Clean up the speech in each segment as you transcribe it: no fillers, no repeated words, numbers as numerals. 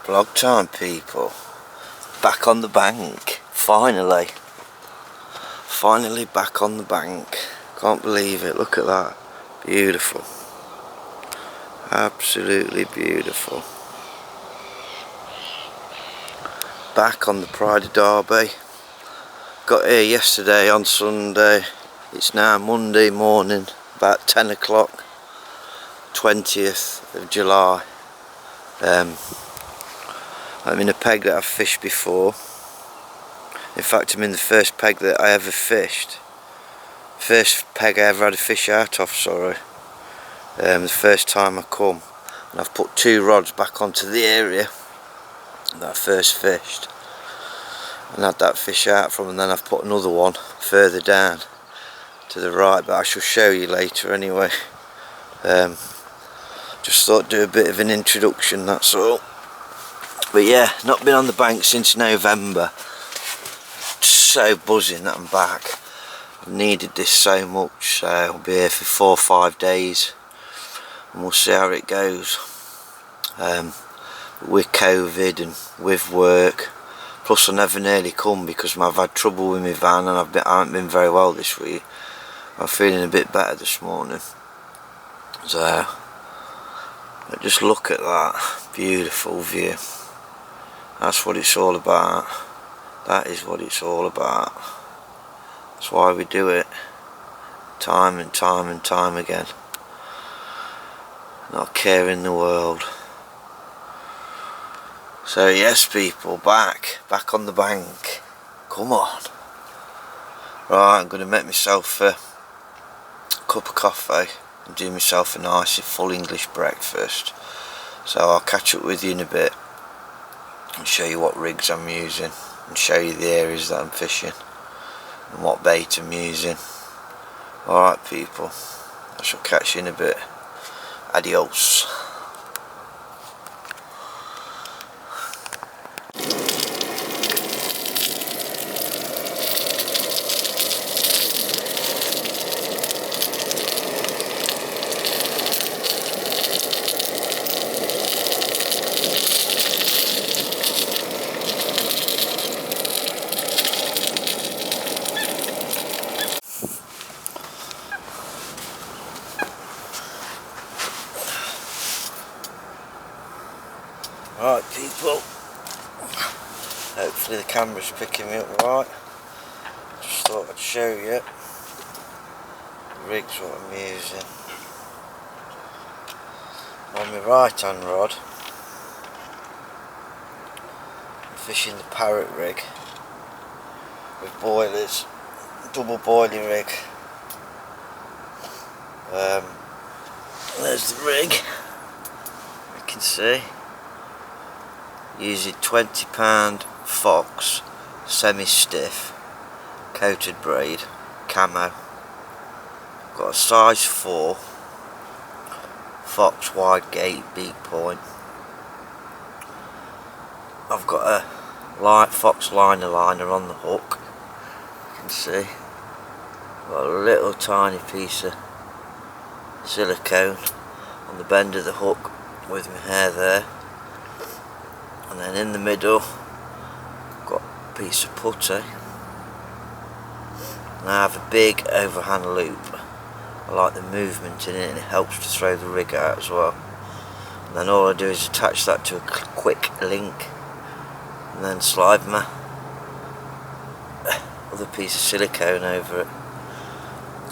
Vlog time, people. Back on the bank. Finally back on the bank. Can't believe it. Look at that. Beautiful. Absolutely beautiful. Back on the Pride of Derby. Got here yesterday on Sunday. It's now Monday morning, about 10 o'clock, 20th of July. I'm in a peg that I've fished before. In fact, I'm in the first peg that I ever fished. First peg I ever had a fish out of, sorry. The first time I come. And I've put 2 rods back onto the area that I first fished. And had that fish out from, and then I've put another one further down to the right, but I shall show you later anyway. Just thought I'd do a bit of an introduction, that's all. But yeah, not been on the bank since November. So buzzing that I'm back. I've needed this so much, so I'll be here for 4 or 5 days and we'll see how it goes. With COVID and with work, plus I never nearly come because I've had trouble with my van and I haven't been very well this week. I'm feeling a bit better this morning. So, just look at that beautiful view. That's what it's all about. That is what it's all about. That's why we do it. Time and time and time again. Not a care in the world. So yes, people, back on the bank. Come on. Right, I'm going to make myself a cup of coffee and do myself a nice full English breakfast. So I'll catch up with you in a bit and show you what rigs I'm using and show you the areas that I'm fishing and what bait I'm using. Alright, people, I shall catch you in a bit. Adios. Right, people, hopefully the camera's picking me up right. Just thought I'd show you the rigs what I'm using. On my right hand rod I'm fishing the Parrot rig with boilers, double boiling rig. There's the rig, you can see. Using £20 Fox semi-stiff coated braid camo. Got a size 4 Fox wide gate beak point. I've got a light Fox liner on the hook. You can see. Got a little tiny piece of silicone on the bend of the hook with my hair there. And then in the middle, got a piece of putty. And I have a big overhand loop. I like the movement in it and it helps to throw the rig out as well. And then all I do is attach that to a quick link and then slide my other piece of silicone over it.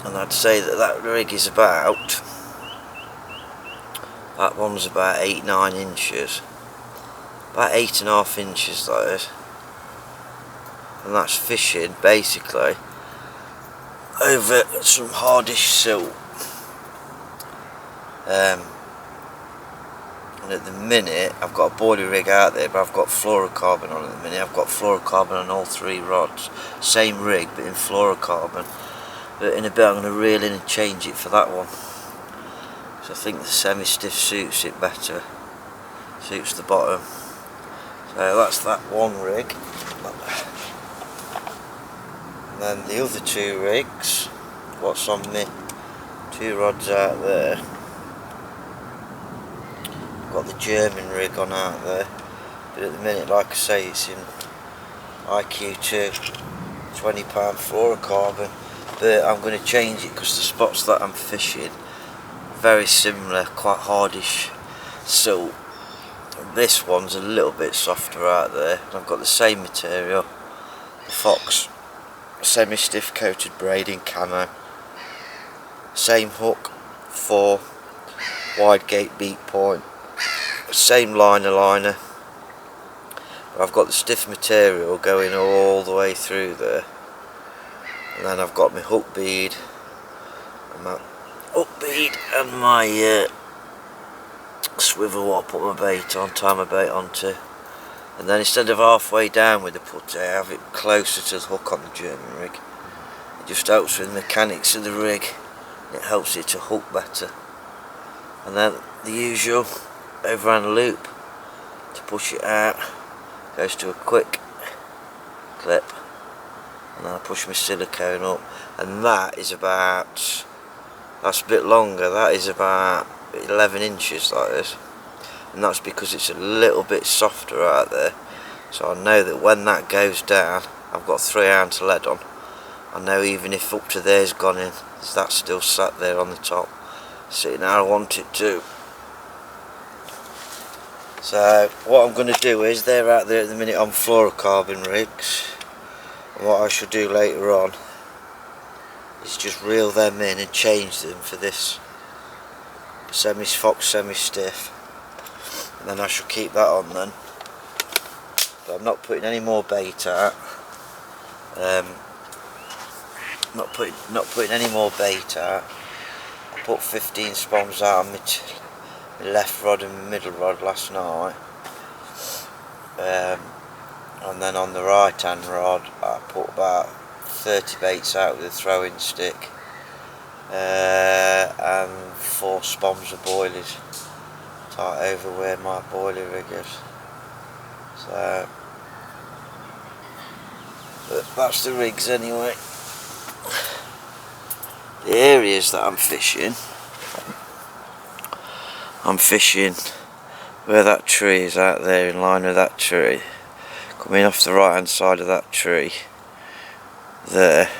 And I'd say that rig is about, that one's about 8-9 inches. About 8.5 inches that is, and that's fishing basically over some hardish silt. And at the minute I've got a boiler rig out there, but I've got fluorocarbon on at the minute. I've got fluorocarbon on all 3 rods, same rig but in fluorocarbon. But in a bit I'm going to reel in and change it for that one. So I think the semi-stiff suits it better, suits the bottom. So that's that one rig. And then the other 2 rigs, what's on me, 2 rods out there. Got the German rig on out there, but at the minute, like I say, it's in IQ2, £20 fluorocarbon, but I'm going to change it because the spots that I'm fishing very similar, quite hardish silt. This one's a little bit softer out there, and I've got the same material, the Fox semi-stiff coated braiding camo, same hook, 4 wide gate beak point, same liner, but I've got the stiff material going all the way through there, and then I've got my hook bead and my swivel what I put my bait on, tie my bait onto, and then instead of halfway down with the putty, I have it closer to the hook on the German rig. It just helps with the mechanics of the rig, it helps it to hook better. And then the usual overhand loop to push it out, goes to a quick clip, and then I push my silicone up, and that is about, that's a bit longer, that is about 11 inches like this, and that's because it's a little bit softer out there, so I know that when that goes down, I've got 3 ounce lead on, I know even if up to there's gone in, that's still sat there on the top, sitting how I want it to. So what I'm going to do is, they're out there at the minute on fluorocarbon rigs, and what I should do later on is just reel them in and change them for this Fox semi-stiff, and then I shall keep that on then. But I'm not putting any more bait out. Not putting any more bait out. I put 15 spoms out on my left rod and my middle rod last night, and then on the right hand rod I put about 30 baits out with a throwing stick, and 4 spoms of boilies tight over where my boiler rig is. So but that's the rigs anyway. The areas that I'm fishing where that tree is out there, in line with that tree, coming off the right hand side of that tree there,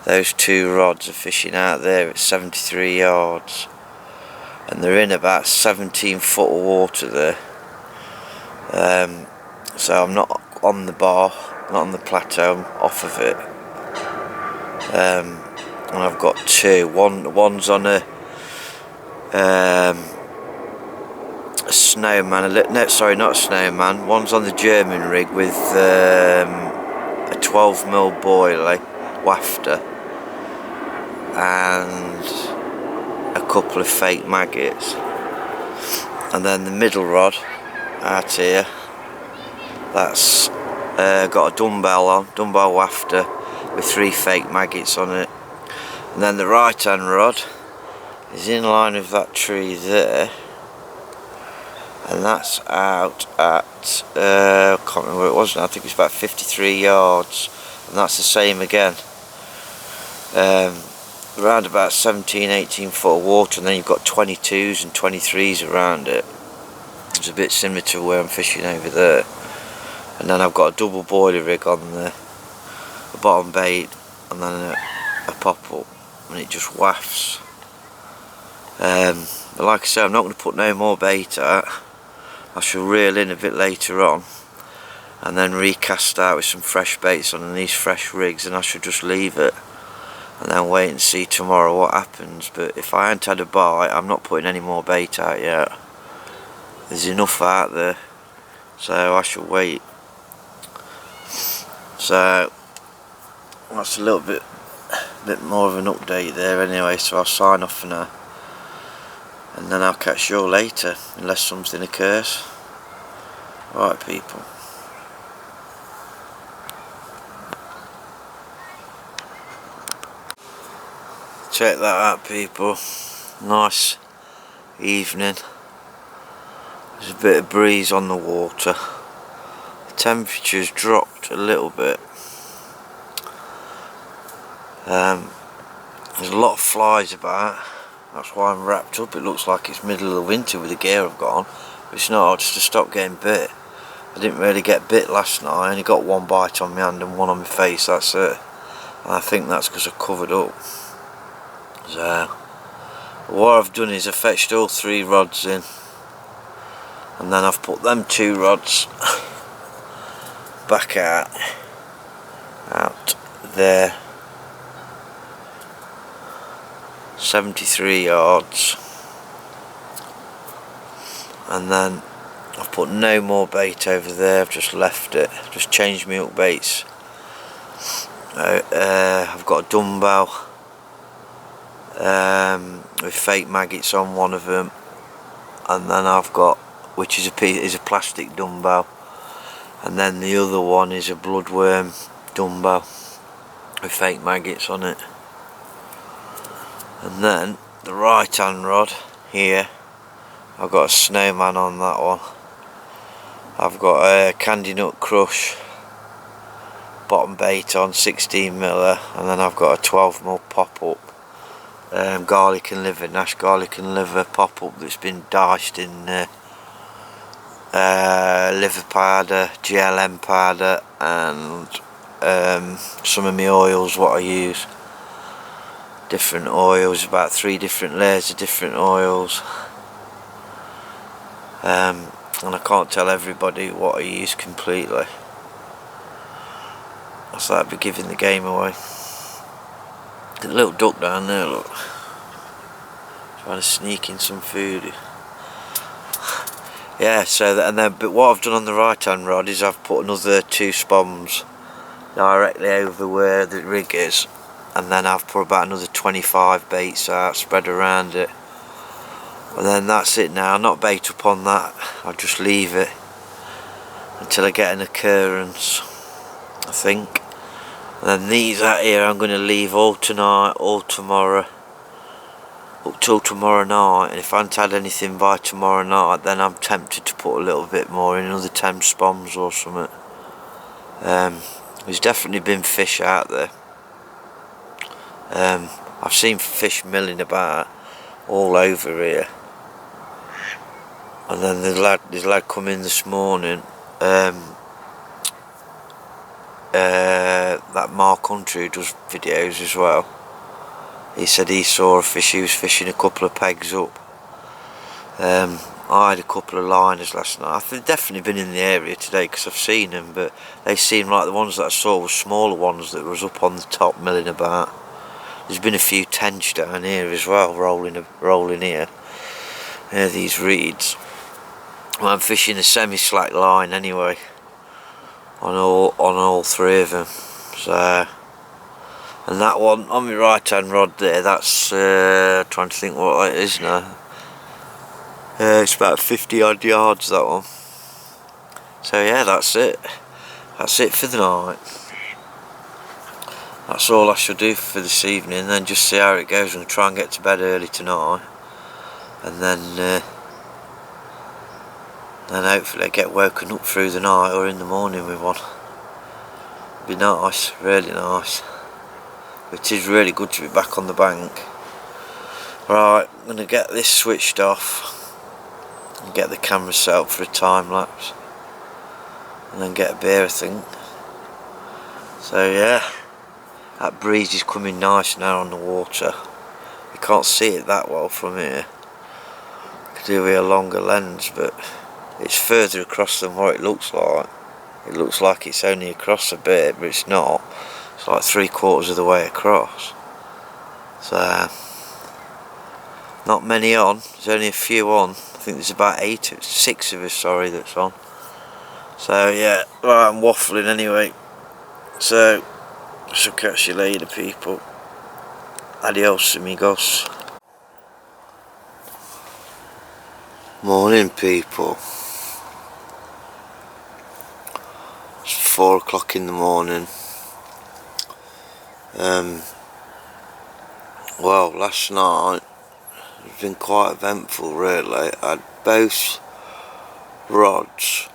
those 2 rods are fishing out there at 73 yards, and they're in about 17 foot of water there. So I'm not on the bar, not on the plateau, I'm off of it. And I've got 2. One's on a snowman, no, sorry, not a snowman. One's on the German rig with a 12mm boiler wafter and a couple of fake maggots, and then the middle rod out here, that's got a dumbbell wafter with 3 fake maggots on it, and then the right hand rod is in line with that tree there, and that's out at I can't remember where it was now, I think it's about 53 yards, and that's the same again, around about 17-18 foot of water, and then you've got 22s and 23s around it. It's a bit similar to where I'm fishing over there, and then I've got a double boiler rig on the bottom bait, and then a pop up, and it just wafts. But like I say, I'm not going to put no more bait out. I shall reel in a bit later on and then recast out with some fresh baits on these fresh rigs, and I should just leave it and then wait and see tomorrow what happens. But if I ain't had a bite, I'm not putting any more bait out yet. There's enough out there, so I shall wait. So that's a little bit more of an update there anyway, so I'll sign off for now, and then I'll catch you all later unless something occurs. Alright people. Check that out people, nice evening, there's a bit of breeze on the water, the temperature's dropped a little bit, there's a lot of flies about, that's why I'm wrapped up. It looks like it's middle of the winter with the gear I've got on, but it's not, just to stop getting bit. I didn't really get bit last night. I only got one bite on my hand and one on my face, that's it. And I think that's because I covered up. So what I've done is I fetched all 3 rods in, and then I've put them 2 rods back out there, 73 yards, and then I've put no more bait over there. I've just left it, just changed my hook baits. I've got a dumbbell with fake maggots on one of them, and then I've got, which is a plastic dumbbell, and then the other one is a bloodworm dumbbell with fake maggots on it. And then the right hand rod here, I've got a snowman on that one. I've got a Candy Nut Crush bottom bait on, 16mm, and then I've got a 12mm pop up, garlic and liver, Nash garlic and liver pop up that's been diced in liver powder, GLM powder, and some of my oils what I use. Different oils, about 3 different layers of different oils. And I can't tell everybody what I use completely. So that'd be giving the game away. There's a little duck down there, look. Trying to sneak in some food. Yeah, but what I've done on the right hand rod is I've put another 2 spoms directly over where the rig is, and then I've put about another 25 baits out spread around it, and then that's it now. I'll not bait up on that, I'll just leave it until I get an occurrence, I think. And then these out here I'm going to leave all tonight, all tomorrow, up till tomorrow night, and if I haven't had anything by tomorrow night, then I'm tempted to put a little bit more in, another 10 spoms or something. There's definitely been fish out there. I've seen fish milling about all over here. And then there's a lad come in this morning, that Mark Country who does videos as well. He said he saw a fish, he was fishing a couple of pegs up. I had a couple of liners last night. I've definitely been in the area today because I've seen them, but they seem like the ones that I saw were smaller ones that was up on the top milling about. There's been a few tench down here as well, rolling here. These reeds. Well, I'm fishing a semi-slack line anyway, on all 3 of them. So, and that one on my right hand rod there, that's trying to think what that is now. It's about 50 odd yards, that one. So yeah, that's it for the night. That's all I shall do for this evening, and then just see how it goes. I'm going to try and get to bed early tonight, and then hopefully I get woken up through the night or in the morning with one. It'd be nice, really nice. It is really good to be back on the bank. Right, I'm going to get this switched off and get the camera set up for a time lapse, and then get a beer, I think. So yeah, that breeze is coming nice now on the water. You can't see it that well from here. Could do with a longer lens, but it's further across than what it looks like. It looks like it's only across a bit, but it's not. It's like 3/4 of the way across. So not many on. There's only a few on. I think there's about 6 of us, sorry, that's on. So yeah, right, I'm waffling anyway. So I shall catch you later, people. Adios, amigos. Morning, people. It's 4 o'clock in the morning. Well, last night it's been quite eventful, really. I had both rods,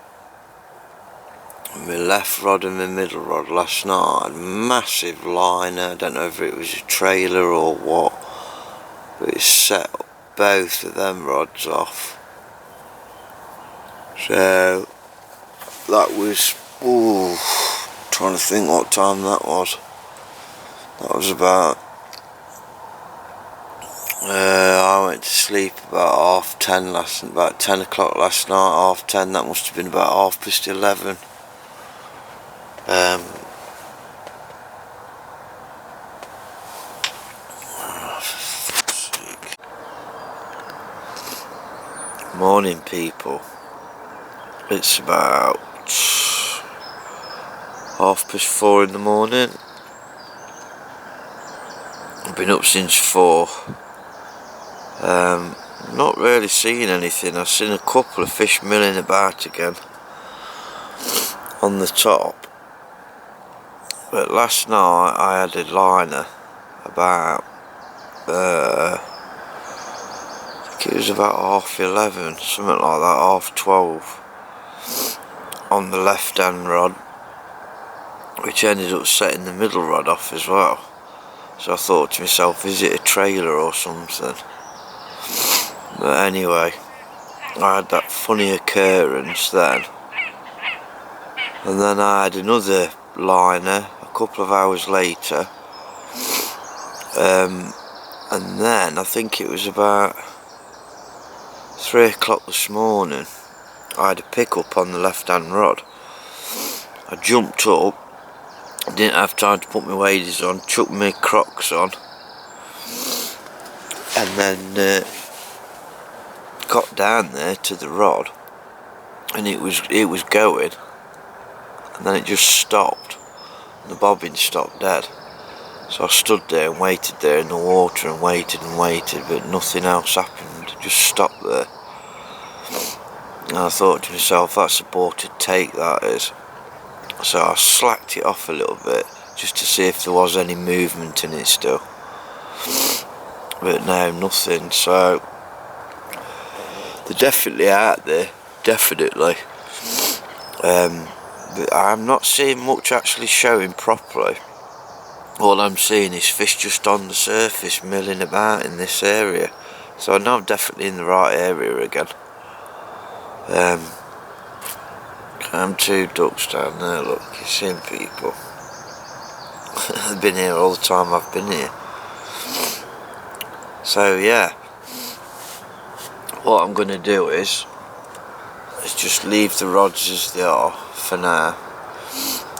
my left rod and my middle rod last night. I had a massive liner. I don't know if it was a trailer or what, but it set both of them rods off. So that was, ooh, trying to think what time that was. That was about, I went to sleep about 10:30 last night, about 10 o'clock last night, 10:30, that must have been about 11:30. Morning people, it's about 4:30 in the morning. I've been up since 4. Not really seeing anything. I've seen a couple of fish milling about again on the top, but last night I had a liner about I think it was about 11:30, something like that, 12:30, on the left hand rod, which ended up setting the middle rod off as well. So I thought to myself, is it a trailer or something? But anyway, I had that funny occurrence then, and then I had another liner a couple of hours later, and then I think it was about 3 o'clock this morning, I had a pickup on the left hand rod. I jumped up, didn't have time to put my waders on, chucked my Crocs on, and then got down there to the rod, and it was going, and then it just stopped, and the bobbin stopped dead. So I stood there and waited there in the water and waited, but nothing else happened. It just stopped there. And I thought to myself, that's aborted take, that is. So I slacked it off a little bit just to see if there was any movement in it still. But no, nothing. So they're definitely out there, definitely. But I'm not seeing much actually showing properly. All I'm seeing is fish just on the surface milling about in this area. So I know I'm definitely in the right area again. Two ducks down there, look, you've seen people. I've been here all the time I've been here. So yeah, what I'm going to do is just leave the rods as they are for now,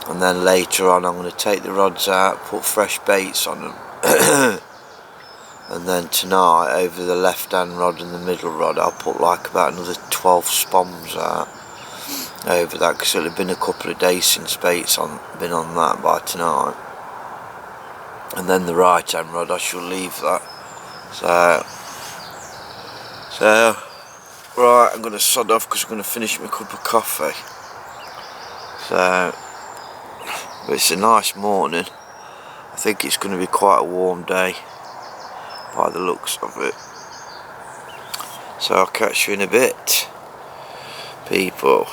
and then later on I'm going to take the rods out, put fresh baits on them, and then tonight over the left hand rod and the middle rod I'll put like about another 12 spoms out over that, because it'll have been a couple of days since baits been on that by tonight. And then the right hand rod I shall leave that. So right, I'm going to sod off because I'm going to finish my cup of coffee. So, but it's a nice morning. I think it's going to be quite a warm day by the looks of it. So I'll catch you in a bit, people.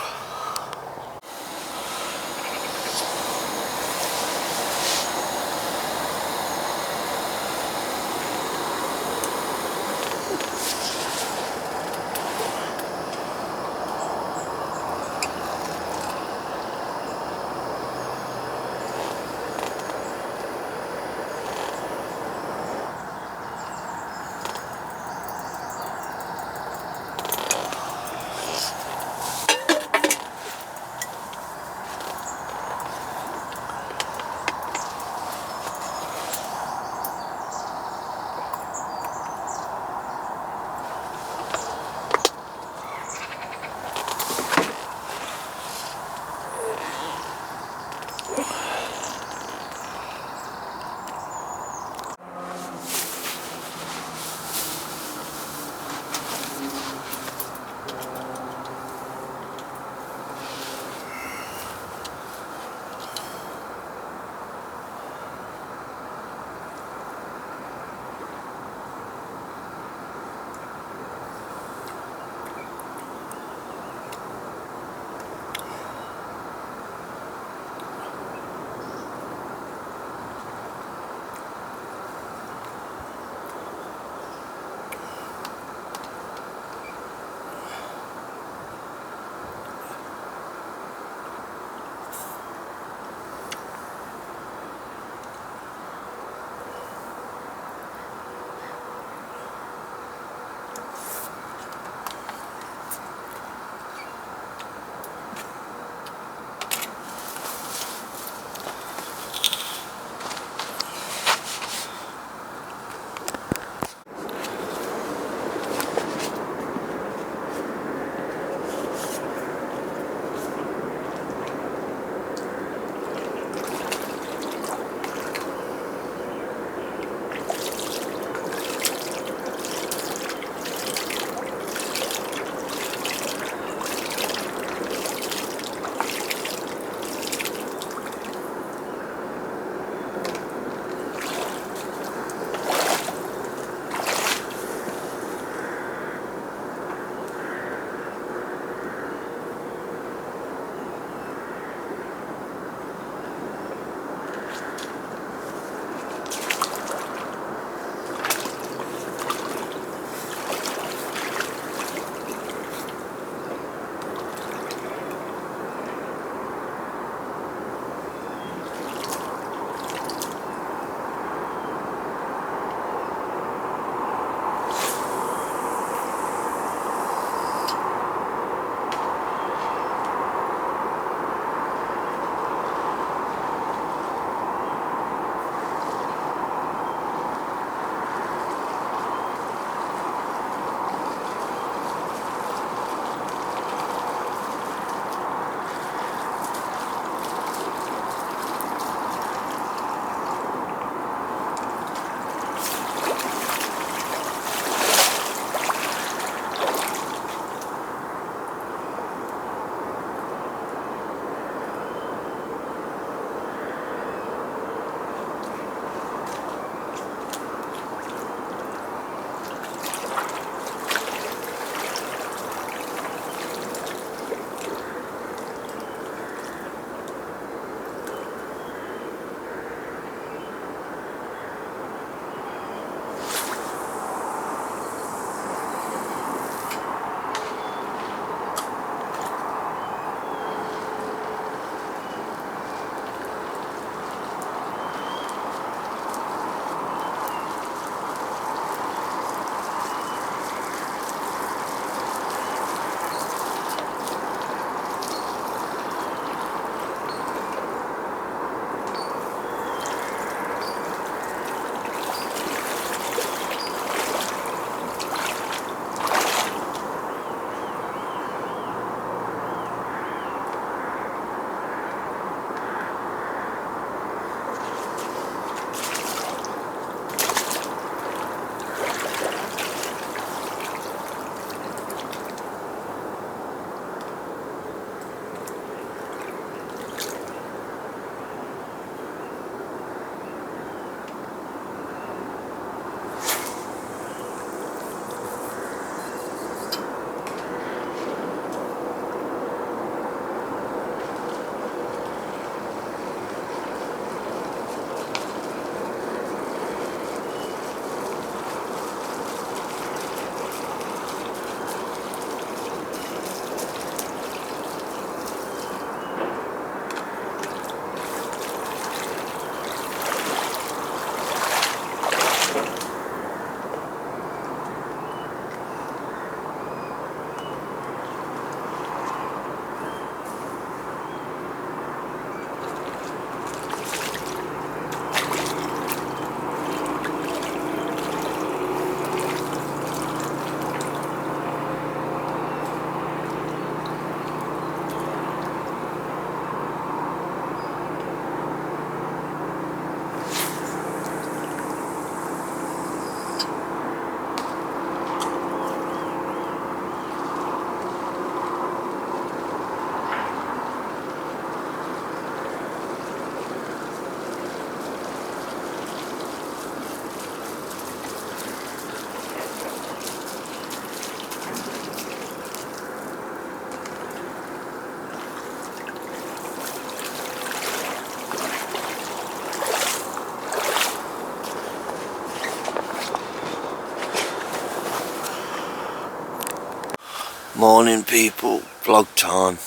Morning people, vlog time.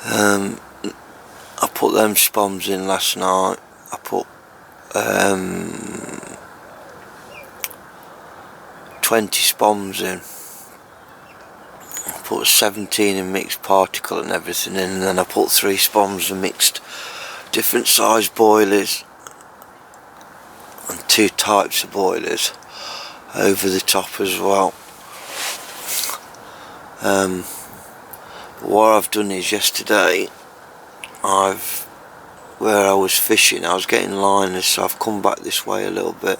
I put them spoms in last night. I put 20 spoms in. I put 17 in mixed particle and everything in, and then I put 3 spoms and mixed different size boilies and 2 types of boilies over the top as well. What I've done is yesterday, where I was fishing, I was getting liners, so I've come back this way a little bit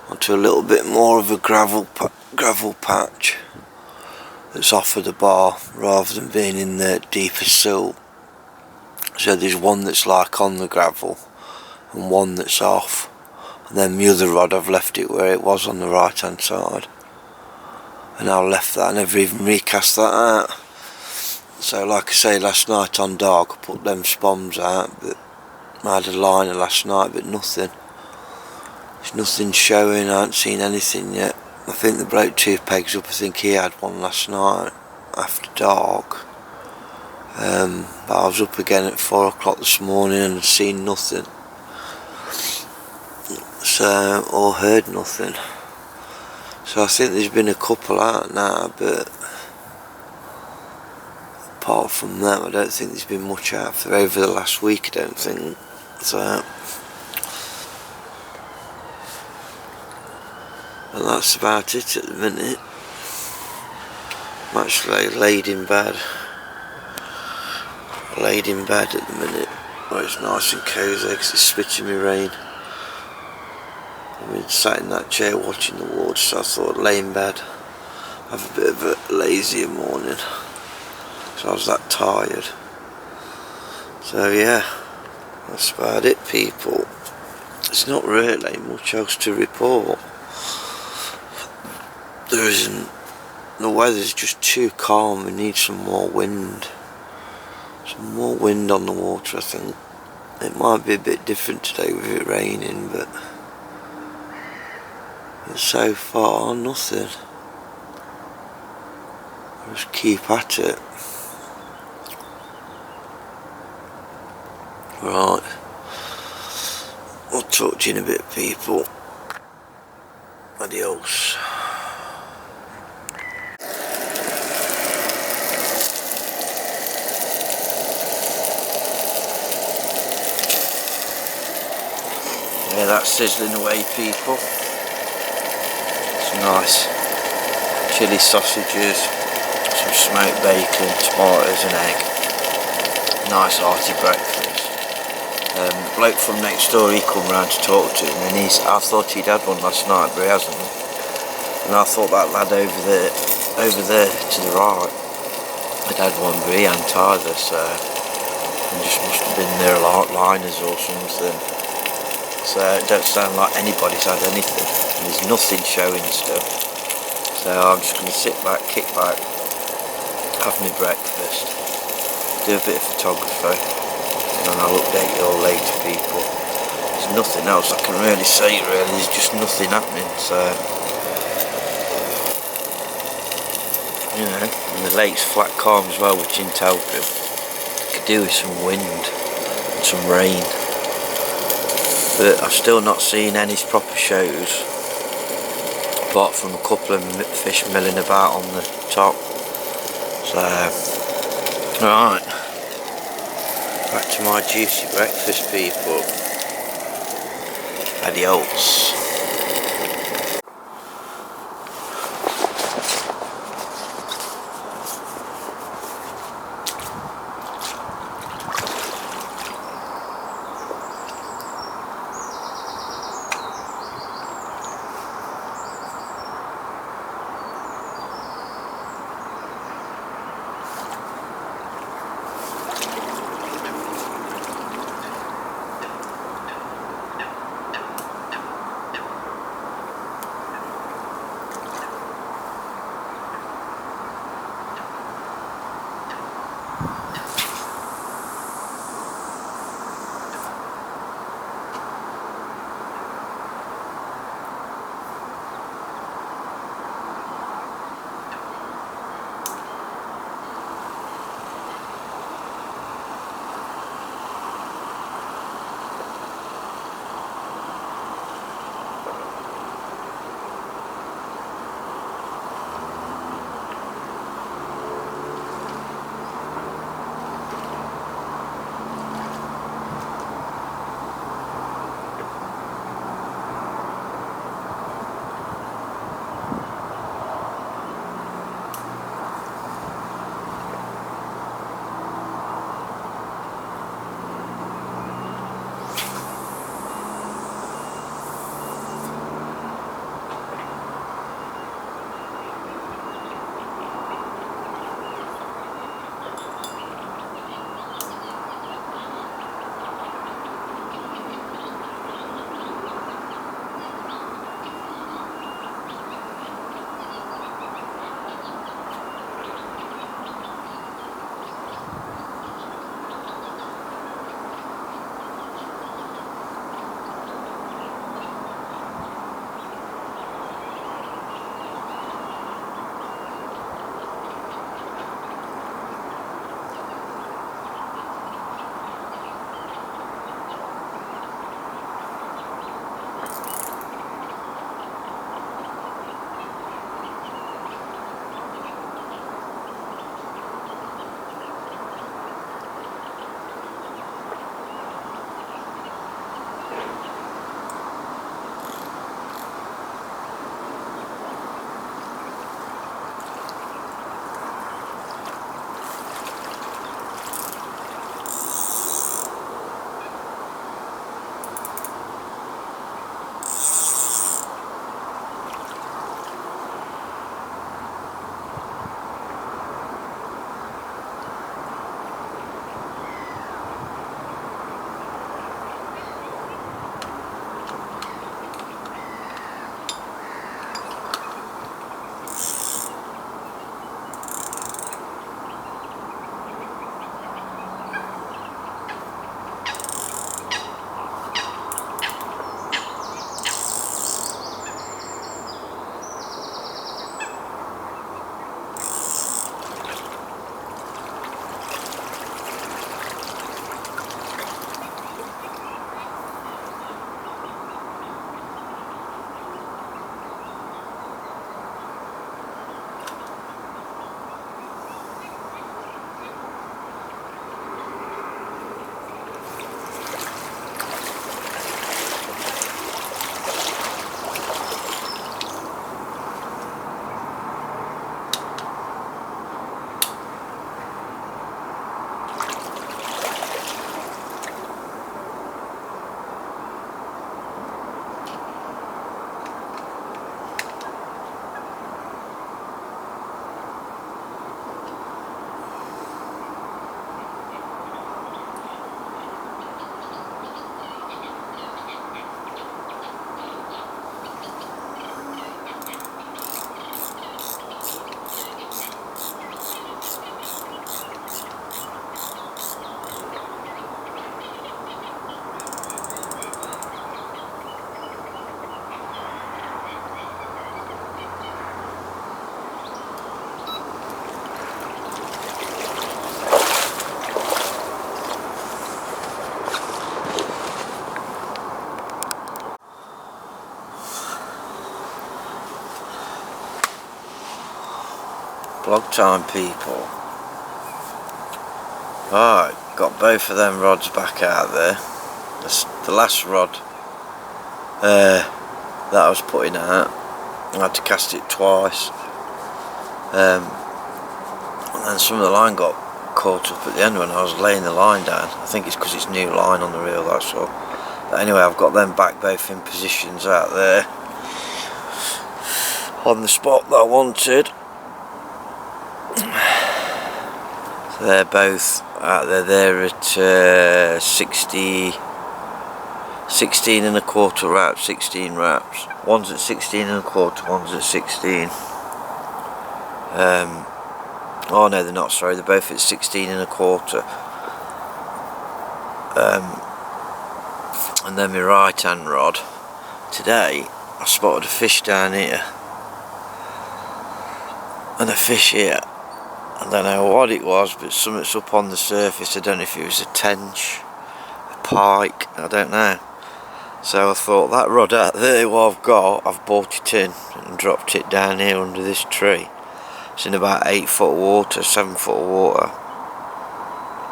onto a little bit more of a gravel patch that's off of the bar rather than being in the deeper silt. So there's one that's like on the gravel and one that's off, and then the other rod I've left it where it was on the right hand side, and I left that. I never even recast that out. So like I say, last night on dark I put them spoms out, but I had a liner last night, but nothing. There's nothing showing. I haven't seen anything yet. I think the bloke 2 pegs up, I think he had one last night after dark. But I was up again at 4 o'clock this morning and seen nothing. So, or heard nothing. So I think there's been a couple out now, but apart from that, I don't think there's been much out for over the last week, I don't think. So, and that's about it at the minute. I'm actually laid in bed at the minute, where it's nice and cosy because it's spitting me rain. I've been sat in that chair watching the water, so I thought I'd lay in bed, have a bit of a lazier morning, so I was that tired. So yeah, that's about it people. There's not really much else to report. There isn't. The weather's just too calm. We need some more wind. Some more wind on the water, I think. It might be a bit different today with it raining, but so far nothing. I'll just keep at it. Right. I'll talk to you in a bit people. Adios. Yeah, that's sizzling away people. Some nice chilli sausages, some smoked bacon, tomatoes and egg. Nice hearty breakfast. The bloke from next door, he come round to talk to him, and I thought he'd had one last night, but he hasn't. And I thought that lad over there to the right had had one, but he hadn't either, so he just must have been there like liners or something. So it don't sound like anybody's had anything, and there's nothing showing still. So I'm just going to sit back, kick back, have my breakfast, do a bit of photography, and then I'll update you all later people. There's nothing else I can really say really, there's just nothing happening, so you know, and the lake's flat calm as well, which isn't helping. Could do with some wind and some rain, but I've still not seen any proper shows apart from a couple of fish milling about on the top. So right, back to my juicy breakfast people. Adios. vlog time, people. Alright, got both of them rods back out there. The last rod that I was putting out, I had to cast it twice. And then some of the line got caught up at the end when I was laying the line down. I think it's because it's new line on the reel, that's all. But anyway, I've got them back both in positions out there on the spot that I wanted. So they're both out there. They're at 16 and a quarter wraps, 16 wraps. One's at 16 and a quarter, one's at 16. Oh no, they're not, sorry, they're both at 16 and a quarter. And then my right hand rod, today I spotted a fish down here and a fish here. I don't know what it was, but something's up on the surface. I don't know if it was a tench, a pike, I don't know. So I thought, that rod out there, what I've brought it in and dropped it down here under this tree. It's in about 8 foot of water, 7 foot of water,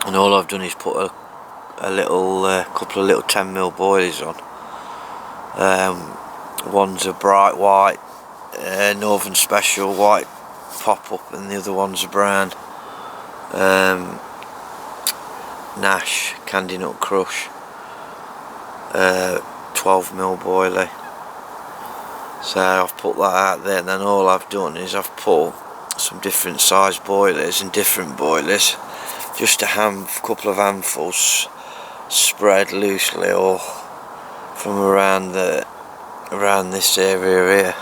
and all I've done is put a little, couple of little 10mm boilies on. One's a bright white Northern Special white pop-up, and the other one's a brown Nash Candy Nut Crush 12mm boilie. So I've put that out there, and then all I've done is I've put some different size boilies and different boilies, just a couple of handfuls spread loosely or from around this area here,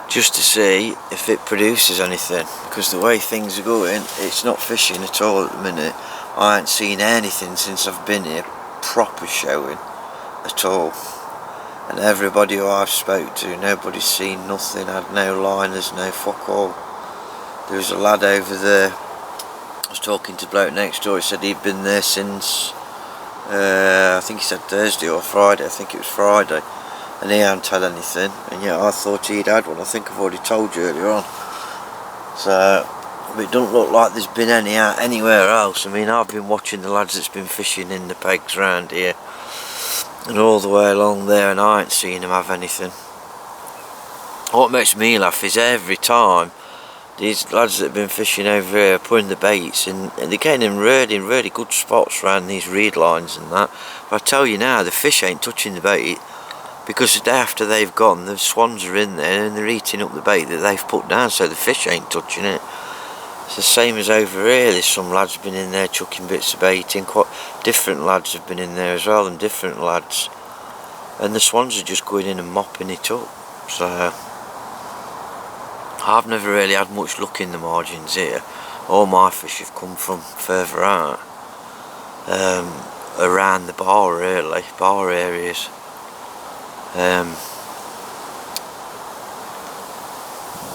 just to see if it produces anything, because the way things are going, it's not fishing at all at the minute. I ain't seen anything since I've been here proper showing at all, and everybody who I've spoke to, nobody's seen nothing, had no liners, no fuck all. There was a lad over there, I was talking to the bloke next door, he said he'd been there since I think he said Thursday or Friday, I think it was Friday, and he hadn't had anything, and yet I thought he'd had one. I think I've already told you earlier on. So it doesn't look like there's been any out anywhere else. I mean, I've been watching the lads that's been fishing in the pegs round here and all the way along there, and I ain't seen them have anything. What makes me laugh is every time these lads that have been fishing over here are putting the baits in, and they're getting in really good spots around these reed lines and that. But I tell you now, the fish ain't touching the bait, because the day after they've gone, the swans are in there and they're eating up the bait that they've put down, so the fish ain't touching it. It's the same as over here. There's some lads been in there chucking bits of bait in, quite different lads have been in there as well, and different lads, and the swans are just going in and mopping it up. So I've never really had much luck in the margins here. All my fish have come from further out, around the bar really, bar areas.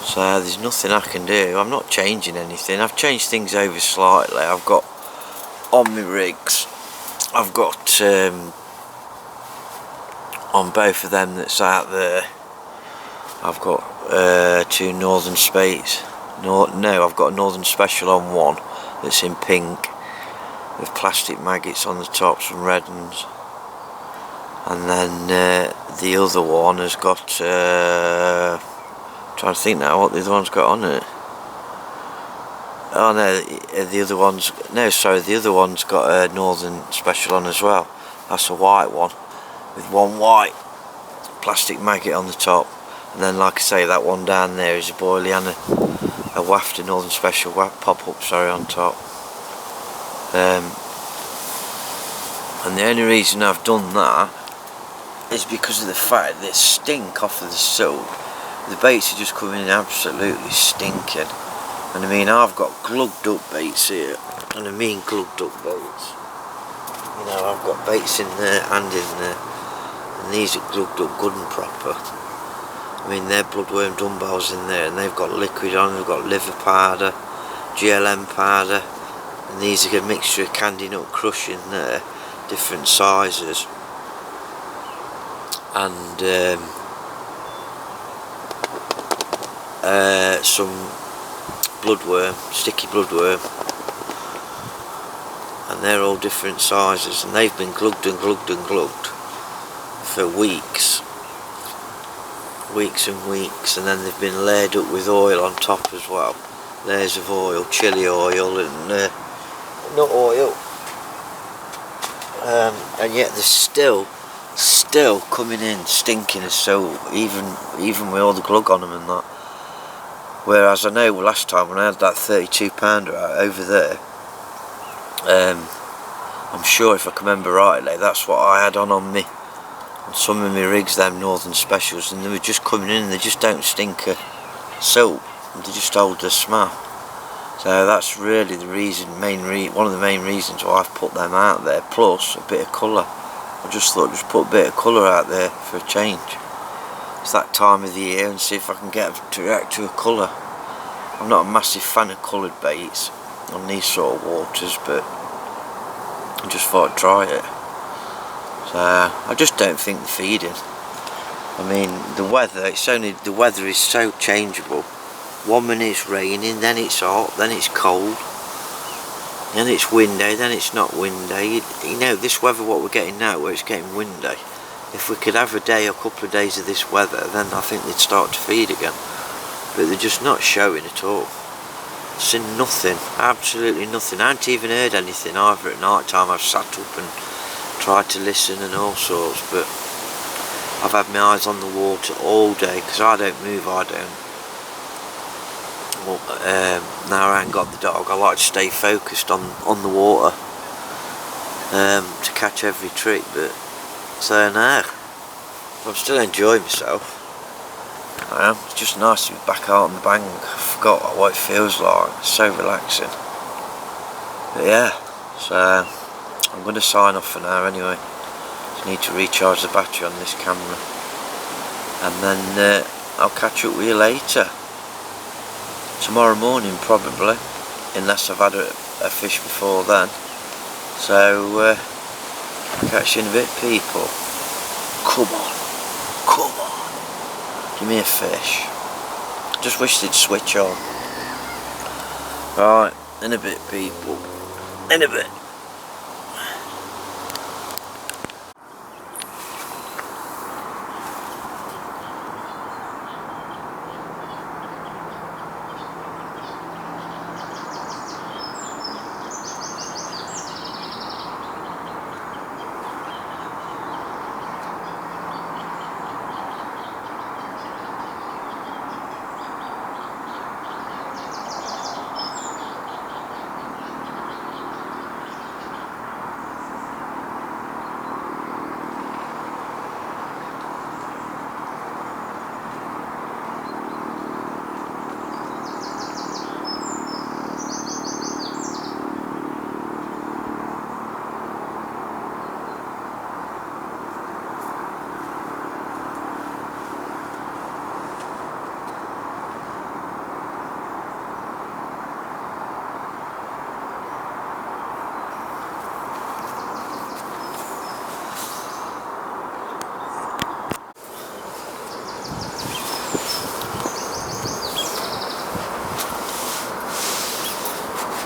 So there's nothing I can do. I'm not changing anything. I've changed things over slightly. I've got on my rigs, I've got on both of them that's out there, I've got 2 Northern Spates. No, I've got a Northern Special on one that's in pink with plastic maggots on the top, some red ones, and then the other one has got trying to think now what the other one's got on it. Oh no, the other one's got a Northern Special on as well. That's a white one with one white plastic maggot on the top, and then like I say, that one down there is a boilie and a wafted Northern Special pop-up, sorry, on top. And the only reason I've done that is because of the fact that stink off of the salt. The baits are just coming in absolutely stinking. And I mean, I've got glugged up baits here, and I mean glugged up baits. You know, I've got baits in there and in there, and these are glugged up good and proper. I mean, they're bloodworm dumbbells in there, and they've got liquid on, they've got liver powder, GLM powder, and these are a mixture of Candy Nut Crush in there, different sizes, and some bloodworm, sticky bloodworm, and they're all different sizes, and they've been glugged and glugged and glugged for weeks and weeks, and then they've been laid up with oil on top as well, layers of oil, chili oil and nut oil, and yet they're still coming in stinking as so, even with all the glug on them and that. Whereas I know last time when I had that 32 pounder out over there, I'm sure if I can remember rightly, that's what I had on some of my rigs, them Northern Specials, and they were just coming in and they just don't stink of soap, they just hold the smell. So that's really the reason, one of the main reasons why I've put them out there, plus a bit of colour. I just thought just put a bit of colour out there for a change. It's that time of the year, and see if I can get them to react to a colour. I'm not a massive fan of coloured baits on these sort of waters, but I just thought I'd try it. So I just don't think they're feeding. I mean, the weather is so changeable. 1 minute it's raining, then it's hot, then it's cold, then it's windy, then it's not windy. You know, this weather what we're getting now, where it's getting windy, if we could have a couple of days of this weather, then I think they'd start to feed again. But they're just not showing at all. I've seen nothing, absolutely nothing. I haven't even heard anything either at night time. I've sat up and tried to listen and all sorts, but I've had my eyes on the water all day, because I don't move, I don't. Well, now I ain't got the dog, I like to stay focused on the water to catch every trick, but so now I'm still enjoying myself. I am. It's just nice to be back out on the bank. I forgot what it feels like. It's so relaxing. But yeah, so I'm going to sign off for now anyway. Just need to recharge the battery on this camera, and then I'll catch up with you later. Tomorrow morning probably, unless I've had a fish before then. So catch you in a bit, people. Come on, give me a fish. Just wish they'd switch on. Right, in a bit, people, in a bit.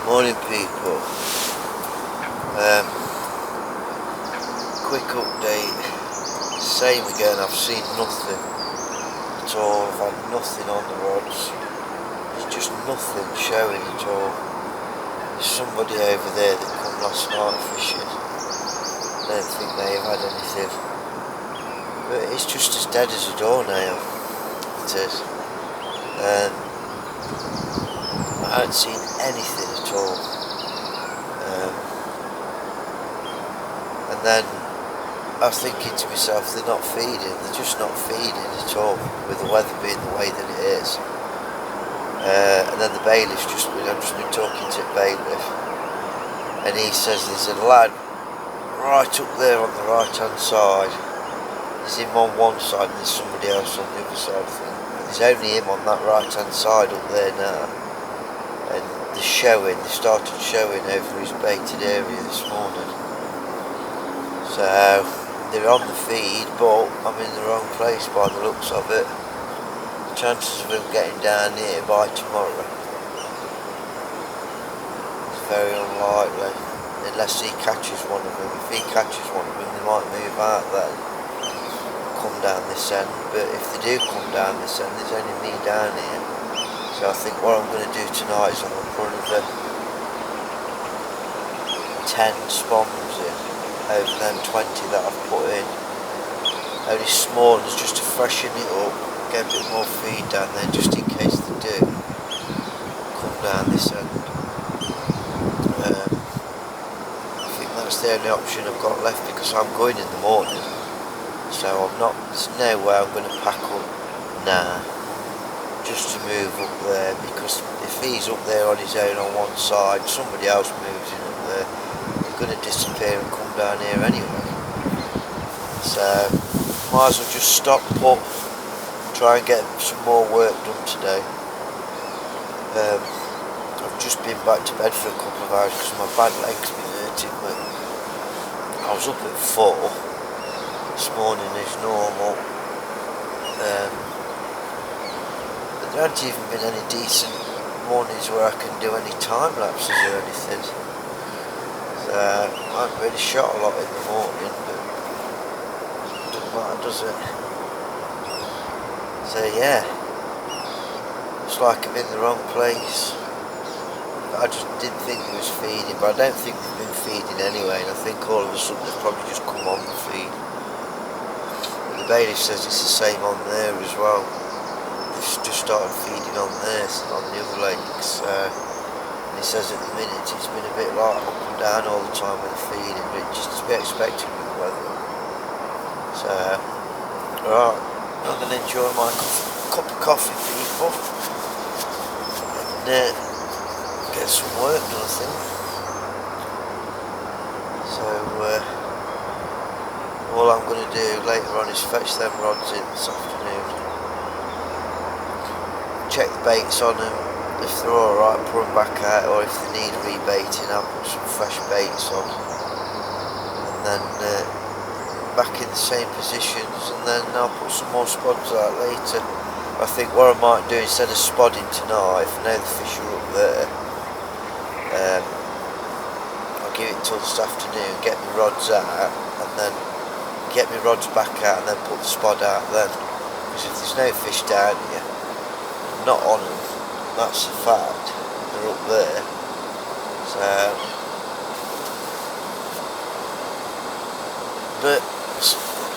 Morning, people. Quick update. Same again. I've seen nothing at all. I've had nothing on the rods. There's just nothing showing at all. There's somebody over there that come last night fishing. I don't think they've had anything. But it's just as dead as a doornail. It is. I haven't seen anything at all. And then I was thinking to myself, they're not feeding, they're just not feeding at all, with the weather being the way that it is. And then the bailiff's I've just been talking to the bailiff, and he says there's a lad right up there on the right hand side. There's him on one side and there's somebody else on the other side, I think. There's only him on that right hand side up there now. And they started showing over his baited area this morning. So they're on the feed, but I'm in the wrong place by the looks of it. The chances of him getting down here by tomorrow very unlikely, unless he catches one of them. If he catches one of them, they might move out then, come down this end. But if they do come down this end, there's only me down here. So I think what I'm going to do tonight is I'm going to put another 10 spawns in over them 20 that I've put in. Only small ones just to freshen it up, get a bit more feed down there just in case they do come down this end. I think that's the only option I've got left because I'm going in the morning. So there's no way I'm going to pack up now just to move up there, because if he's up there on his own on one side, somebody else moves in up there, they're going to disappear and come down here anyway. So might as well just stop, put, try and get some more work done today. I've just been back to bed for a couple of hours because my bad leg's been hurting, but I was up at 4 this morning as normal. But there haven't even been any decent mornings where I can do any time lapses or anything. So I haven't really shot a lot in the morning, but doesn't matter, does it? So yeah, it's like I'm in the wrong place. I just didn't think it was feeding, but I don't think they've been feeding anyway, and I think all of a sudden they've probably just come on the feed. But the bailiff says it's the same on there as well. They've just started feeding on there, on the other lakes. And he says at the minute it's been a bit like up and down all the time with the feeding, but it's just to be expected with the weather. So, right, I'm going to enjoy my cup of coffee, people, and get some work done, I think. So, all I'm going to do later on is fetch them rods in this afternoon, check the baits on them. If they're alright, put them back out, or if they need rebaiting, I'll put some fresh baits on, and then back in the same positions, and then I'll put some more spods out later. I think what I might do, instead of spodding tonight, if I know the fish are up there, I'll give it till this afternoon, get my rods out, and then get my rods back out, and then put the spod out then. Because if there's no fish down here, I'm not on them. That's a fact, they're up there. So, but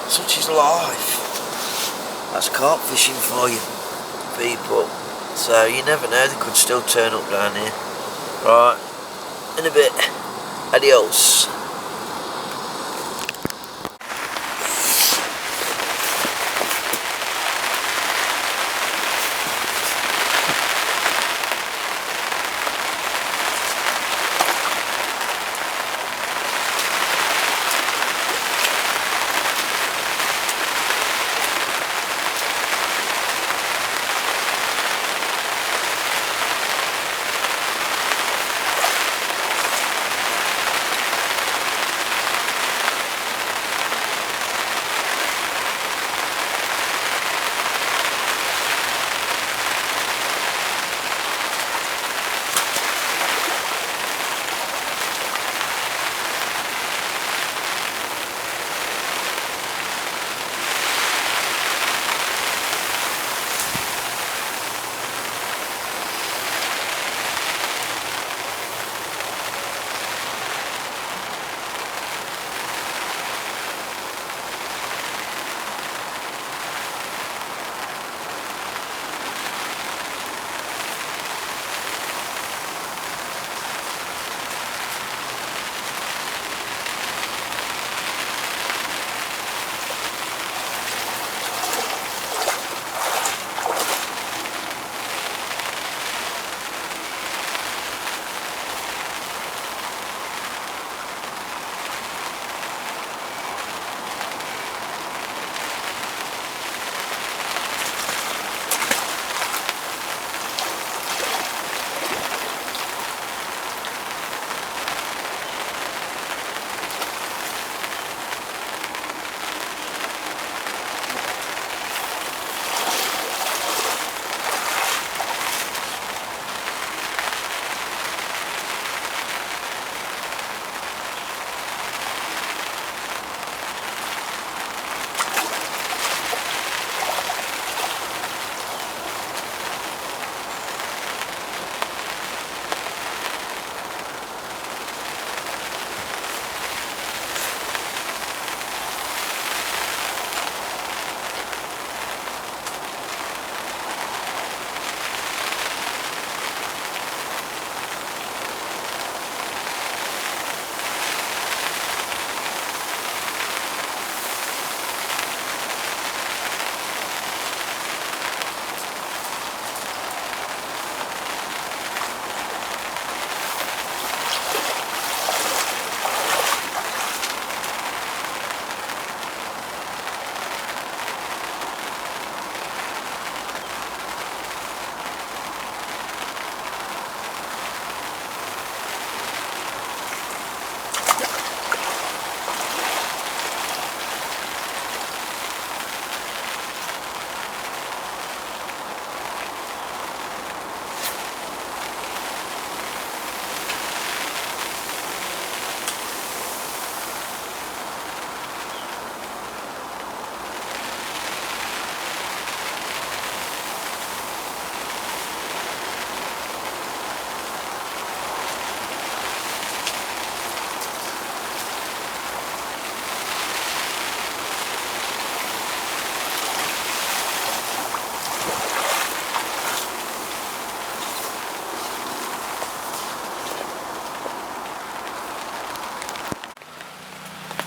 such is life. That's carp fishing for you, people. So you never know, they could still turn up down here. Right, in a bit. Adios.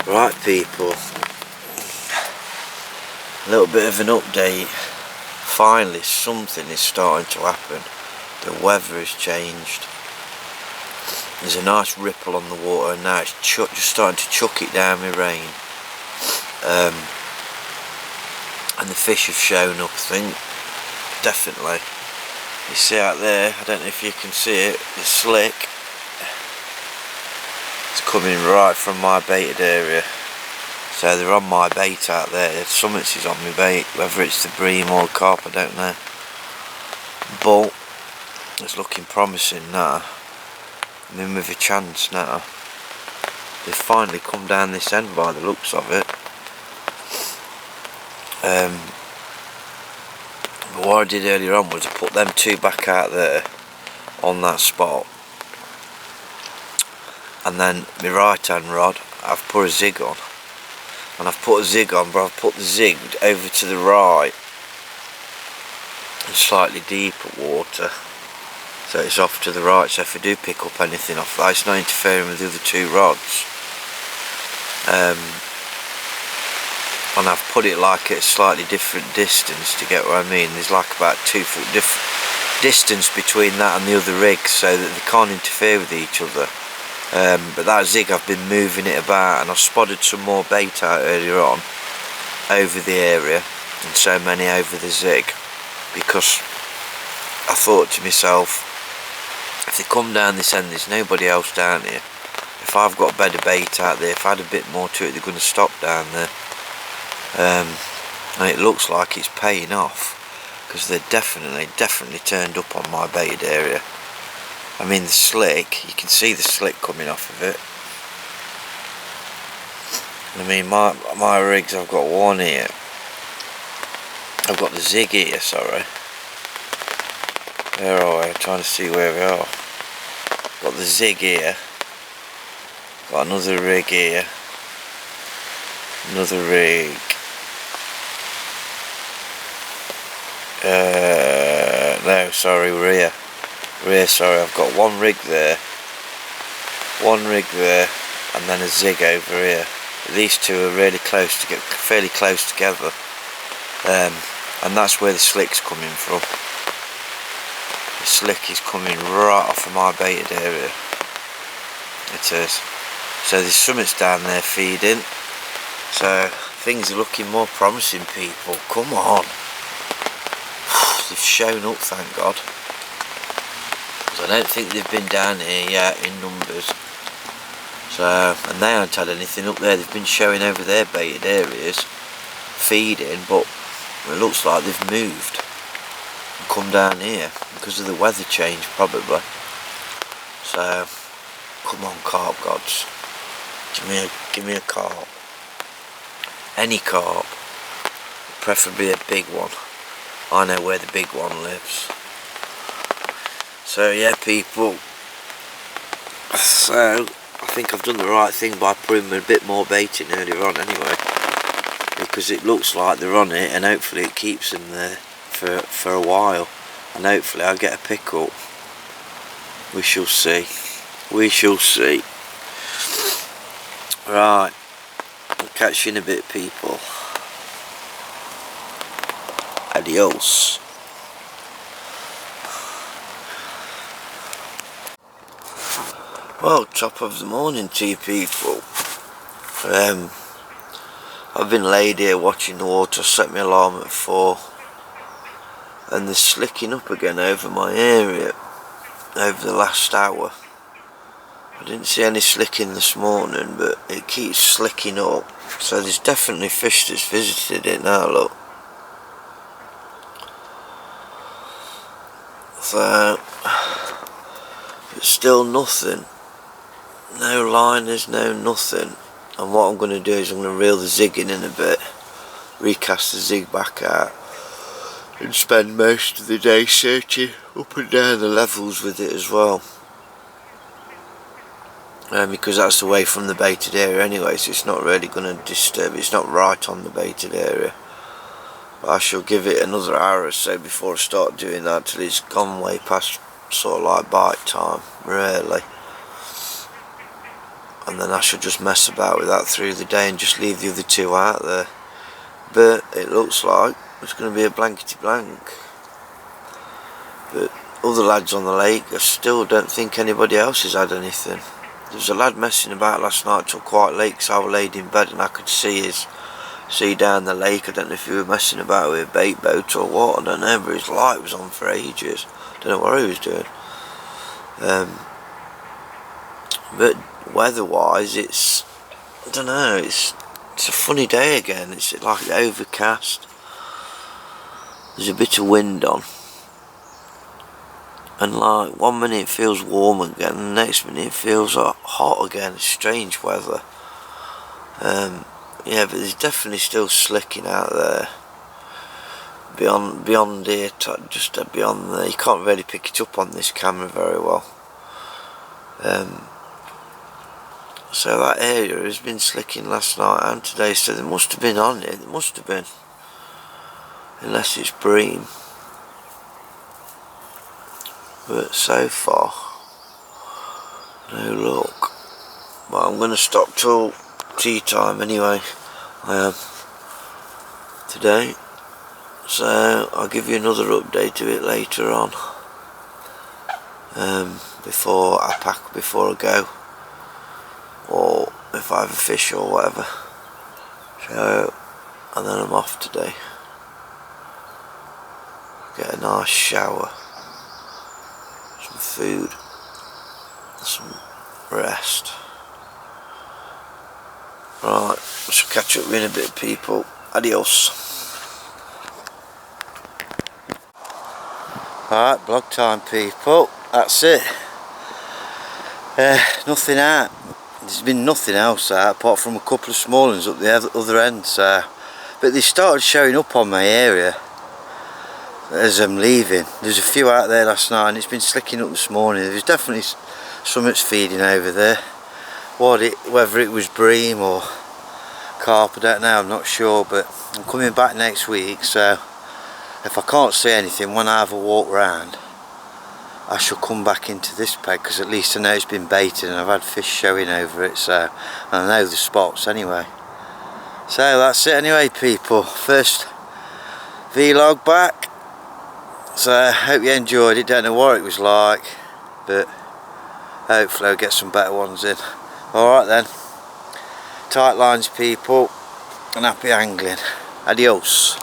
Right people, a little bit of an update. Finally something is starting to happen. The weather has changed. There's a nice ripple on the water and now it's just starting to chuck it down with rain. And the fish have shown up, I think, definitely. You see out there, I don't know if you can see it, the slick. It's coming right from my baited area. So they're on my bait out there. Summits is on my bait, whether it's the bream or the carp I don't know. But it's looking promising now. I'm in with a chance now. They've finally come down this end by the looks of it. But what I did earlier on was I put them two back out there on that spot. And then my right hand rod, I've put a zig on. And I've put a zig on, but I've put the zig over to the right and slightly deeper water, so it's off to the right, so if I do pick up anything off that, it's not interfering with the other two rods. And I've put it like at a slightly different distance, to get what I mean. There's like about 2 foot distance between that and the other rig, so that they can't interfere with each other. But that zig, I've been moving it about, and I've spotted some more bait out earlier on over the area, and so many over the zig, because I thought to myself, if they come down this end, there's nobody else down here. If I've got better bait out there, if I add a bit more to it, they're going to stop down there. And it looks like it's paying off, because they're definitely turned up on my baited area. I mean, the slick, you can see the slick coming off of it. I mean, my rigs, I've got one here. I've got the zig here, sorry. Where are we? I'm trying to see where we are. Got the zig here. Got another rig here. Another rig. No, sorry, we're here. Sorry, I've got one rig there, and then a zig over here. These two are really close to fairly close together, and that's where the slick's coming from. The slick is coming right off of my baited area. It is. So there's summits down there feeding. So things are looking more promising, people. Come on. They've shown up, thank God. I don't think they've been down here yet in numbers. So, and they haven't had anything up there. They've been showing over their baited areas, feeding, but it looks like they've moved and come down here because of the weather change, probably. So, come on, carp gods, give me a carp, any carp, preferably a big one. I know where the big one lives. So yeah, people, so I think I've done the right thing by putting a bit more bait in earlier on anyway, because it looks like they're on it, and hopefully it keeps them there for a while, and hopefully I'll get a pick up. We shall see. We shall see. Right, I'll catch you in a bit, people. Adios. Well, top of the morning to you, people. I've been laid here watching the water. Set my alarm at 4, and they're slicking up again over my area over the last hour. I didn't see any slicking this morning, but it keeps slicking up, so there's definitely fish that's visited it now. Look, so it's still nothing. No liners, no nothing. And what I'm going to do is I'm going to reel the zig in a bit, recast the zig back out, and spend most of the day searching up and down the levels with it as well. Because that's away from the baited area anyway, so it's not really going to disturb. It's not right on the baited area. But I shall give it another hour or so before I start doing that, till it's gone way past sort of like bite time, really. and then I should just mess about with that through the day and just leave the other two out there. But it looks like it's going to be a blankety blank. But other lads on the lake, I still don't think anybody else has had anything. There was a lad messing about last night till quite late, because I was laid in bed and I could see down the lake. I don't know if he was messing about with a bait boat or what, I don't know, but his light was on for ages. Don't know what he was doing. But weather-wise, I don't know, it's a funny day again. It's like overcast. There's a bit of wind on. And like 1 minute it feels warm again, and the next minute it feels hot again. It's strange weather. Yeah, but there's definitely still slicking out there. Beyond here, just beyond there. You can't really pick it up on this camera very well. So that area has been slicking last night and today, so they must have been on it. It must have been, unless it's bream. But so far, no luck. But I'm going to stop till tea time anyway. I am today, so I'll give you another update of it later on. Before I go, or if I have a fish or whatever. So, and then I'm off today. Get a nice shower, some food, some rest. Right, I shall catch up with you in a bit, people. Adios. Alright, vlog time, people. That's it. Nothing out. There's been nothing else out apart from a couple of small ones up the other end. So, but they started showing up on my area as I'm leaving. There's a few out there last night, and it's been slicking up this morning. There's definitely some that's feeding over there. Whether it was bream or carp, I don't know, I'm not sure, but I'm coming back next week, so if I can't see anything when I have a walk round, I shall come back into this peg, because at least I know it's been baited and I've had fish showing over it, so I know the spots anyway. So that's it anyway, people. First vlog back, so I hope you enjoyed it. Don't know what it was like, but hopefully I'll get some better ones in. Alright then, tight lines, people, and happy angling. Adios.